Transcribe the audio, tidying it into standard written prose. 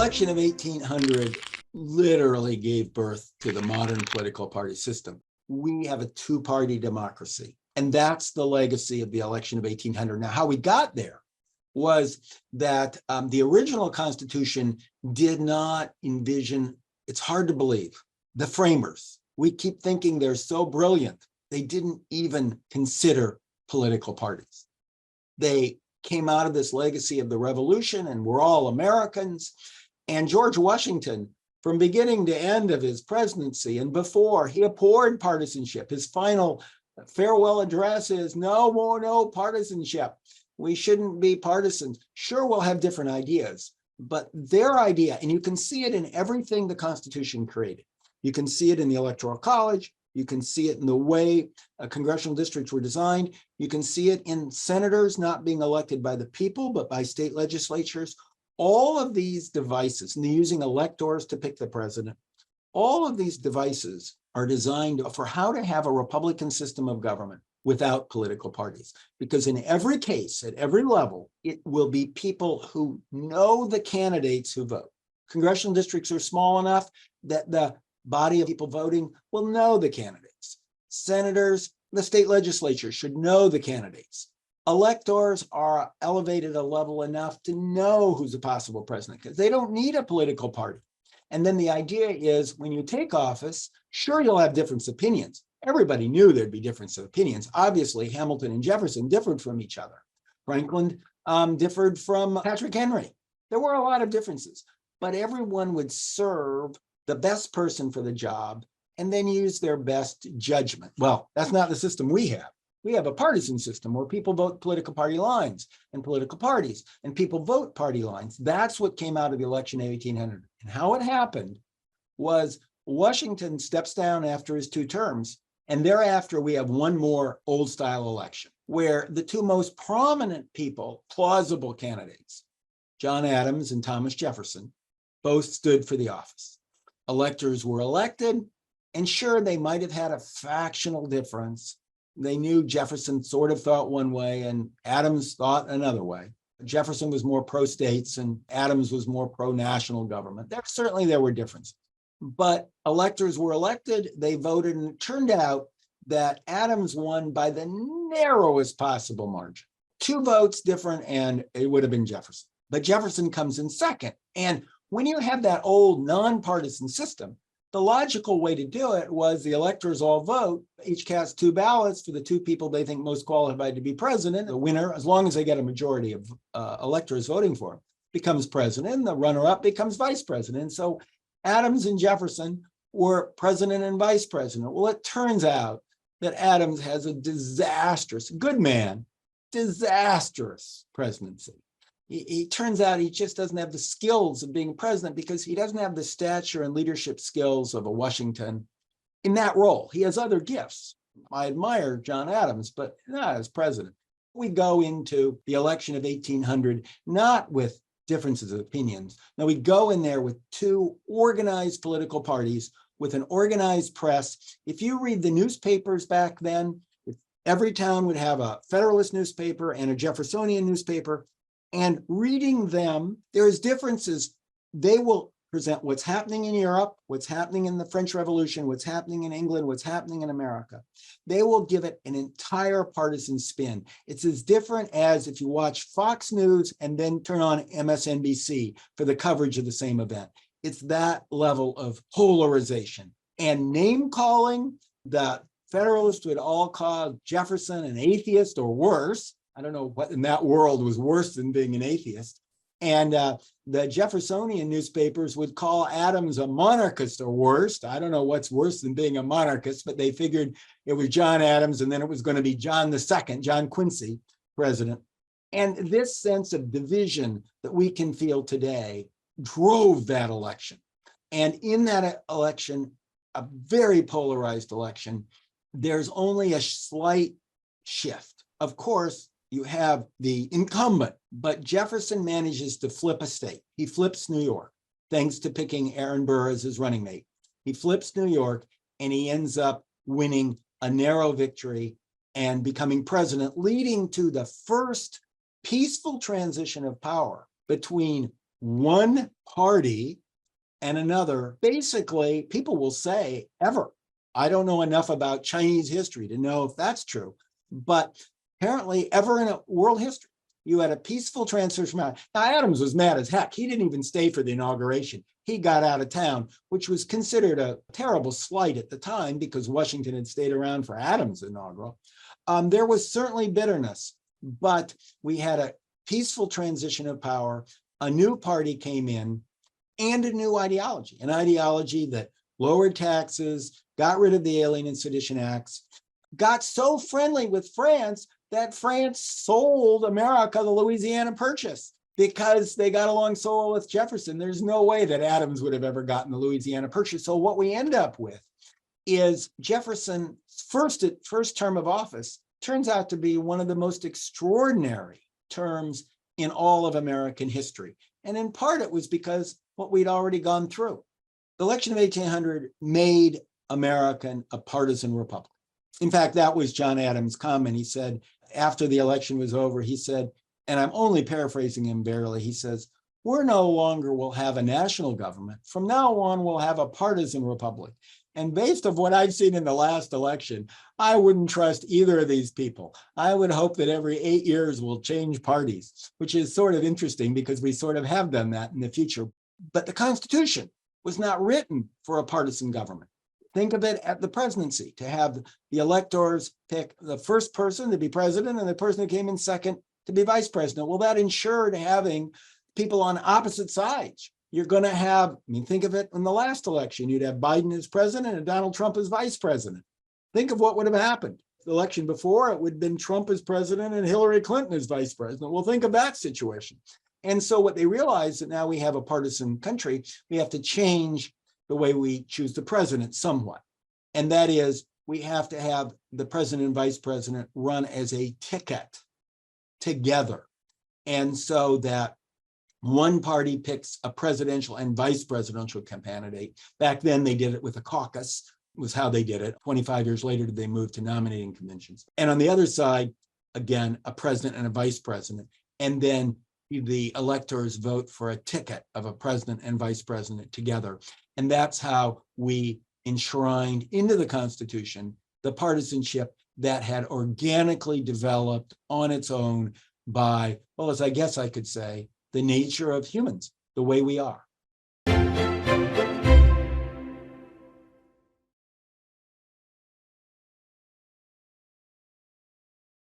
election of 1800 literally gave birth to the modern political party system. We have a two-party democracy, and that's the legacy of the election of 1800. Now, how we got there was that the original Constitution did not envision, it's hard to believe, the framers. We keep thinking they're so brilliant. They didn't even consider political parties. They came out of this legacy of the Revolution, and we're all Americans. And George Washington, from beginning to end of his presidency and before, he abhorred partisanship. His final farewell address is no partisanship. We shouldn't be partisans. Sure, we'll have different ideas, but their idea, and you can see it in everything the Constitution created. You can see it in the Electoral College. You can see it in the way congressional districts were designed. You can see it in senators not being elected by the people, but by state legislatures. All of these devices, and they're using electors to pick the president, all of these devices are designed for how to have a Republican system of government without political parties. Because in every case, at every level, it will be people who know the candidates who vote. Congressional districts are small enough that the body of people voting will know the candidates. Senators, the state legislature should know the candidates. Electors are elevated a level enough to know who's a possible president because they don't need a political party. And then the idea is when you take office, sure, you'll have different opinions. Everybody knew there'd be difference of opinions. Obviously, Hamilton and Jefferson differed from each other. Franklin differed from Patrick Henry. There were a lot of differences, but everyone would serve the best person for the job and then use their best judgment. Well, that's not the system we have. We have a partisan system where people vote political party lines and political parties, and people vote party lines. That's what came out of the election of 1800. And how it happened was Washington steps down after his 2 terms, and thereafter we have one more old style election where the 2 most prominent people, plausible candidates, John Adams and Thomas Jefferson, both stood for the office. Electors were elected, and sure, they might have had a factional difference. They knew Jefferson sort of thought one way and Adams thought another way. Jefferson was more pro-states and Adams was more pro-national government. There were differences. But electors were elected, they voted, and it turned out that Adams won by the narrowest possible margin. 2 votes different, and it would have been Jefferson. But Jefferson comes in second. And when you have that old nonpartisan system, the logical way to do it was the electors all vote, each cast 2 ballots for the 2 people they think most qualified to be president. The winner, as long as they get a majority of electors voting for him, becomes president. The runner-up becomes vice president. So Adams and Jefferson were president and vice president. Well, it turns out that Adams has a disastrous, good man, disastrous presidency. He turns out he just doesn't have the skills of being president because he doesn't have the stature and leadership skills of a Washington in that role. He has other gifts. I admire John Adams, but not as president. We go into the election of 1800 not with differences of opinions. Now we go in there with 2 organized political parties with an organized press. If you read the newspapers back then, every town would have a Federalist newspaper and a Jeffersonian newspaper. And reading them, there's differences. They will present what's happening in Europe, what's happening in the French Revolution, what's happening in England, what's happening in America. They will give it an entire partisan spin. It's as different as if you watch Fox News and then turn on MSNBC for the coverage of the same event. It's that level of polarization. And name calling, the Federalists would all call Jefferson an atheist or worse. I don't know what in that world was worse than being an atheist. And the Jeffersonian newspapers would call Adams a monarchist or worse. I don't know what's worse than being a monarchist, but they figured it was John Adams and then it was going to be John II, John Quincy, president. And this sense of division that we can feel today drove that election. And in that election, a very polarized election, there's only a slight shift. Of course, you have the incumbent, but Jefferson manages to flip a state. He flips New York, thanks to picking Aaron Burr as his running mate. He flips New York, and he ends up winning a narrow victory and becoming president, leading to the first peaceful transition of power between one party and another, basically, people will say ever. I don't know enough about Chinese history to know if that's true, but apparently ever in world history, you had a peaceful transition. Now, Adams was mad as heck. He didn't even stay for the inauguration. He got out of town, which was considered a terrible slight at the time because Washington had stayed around for Adams' inaugural. There was certainly bitterness, but we had a peaceful transition of power. A new party came in and a new ideology, an ideology that lowered taxes, got rid of the Alien and Sedition Acts, got so friendly with France that France sold America the Louisiana Purchase because they got along so well with Jefferson. There's no way that Adams would have ever gotten the Louisiana Purchase. So what we end up with is Jefferson's first term of office turns out to be one of the most extraordinary terms in all of American history. And in part, it was because what we'd already gone through. The election of 1800 made America a partisan republic. In fact, that was John Adams' comment. He said, after the election was over, he said, and I'm only paraphrasing him barely, he says, we're no longer will have a national government. From now on, we'll have a partisan republic. And based on what I've seen in the last election, I wouldn't trust either of these people. I would hope that every 8 years we'll change parties, which is sort of interesting because we sort of have done that in the future. But the Constitution was not written for a partisan government. Think of it at the presidency, to have the electors pick the first person to be president and the person who came in second to be vice president. Well, that ensured having people on opposite sides. You're going to have, I mean, think of it in the last election, you'd have Biden as president and Donald Trump as vice president. Think of what would have happened. The election before, it would have been Trump as president and Hillary Clinton as vice president. Well, think of that situation. And so what they realized that now we have a partisan country, we have to change the way we choose the president somewhat. And that is, we have to have the president and vice president run as a ticket together. And so that one party picks a presidential and vice presidential candidate. Back then, they did it with a caucus, was how they did it. 25 years later, they moved to nominating conventions. And on the other side, again, a president and a vice president. And then the electors vote for a ticket of a president and vice president together. And that's how we enshrined into the Constitution the partisanship that had organically developed on its own by, well, as I guess I could say, the nature of humans, the way we are.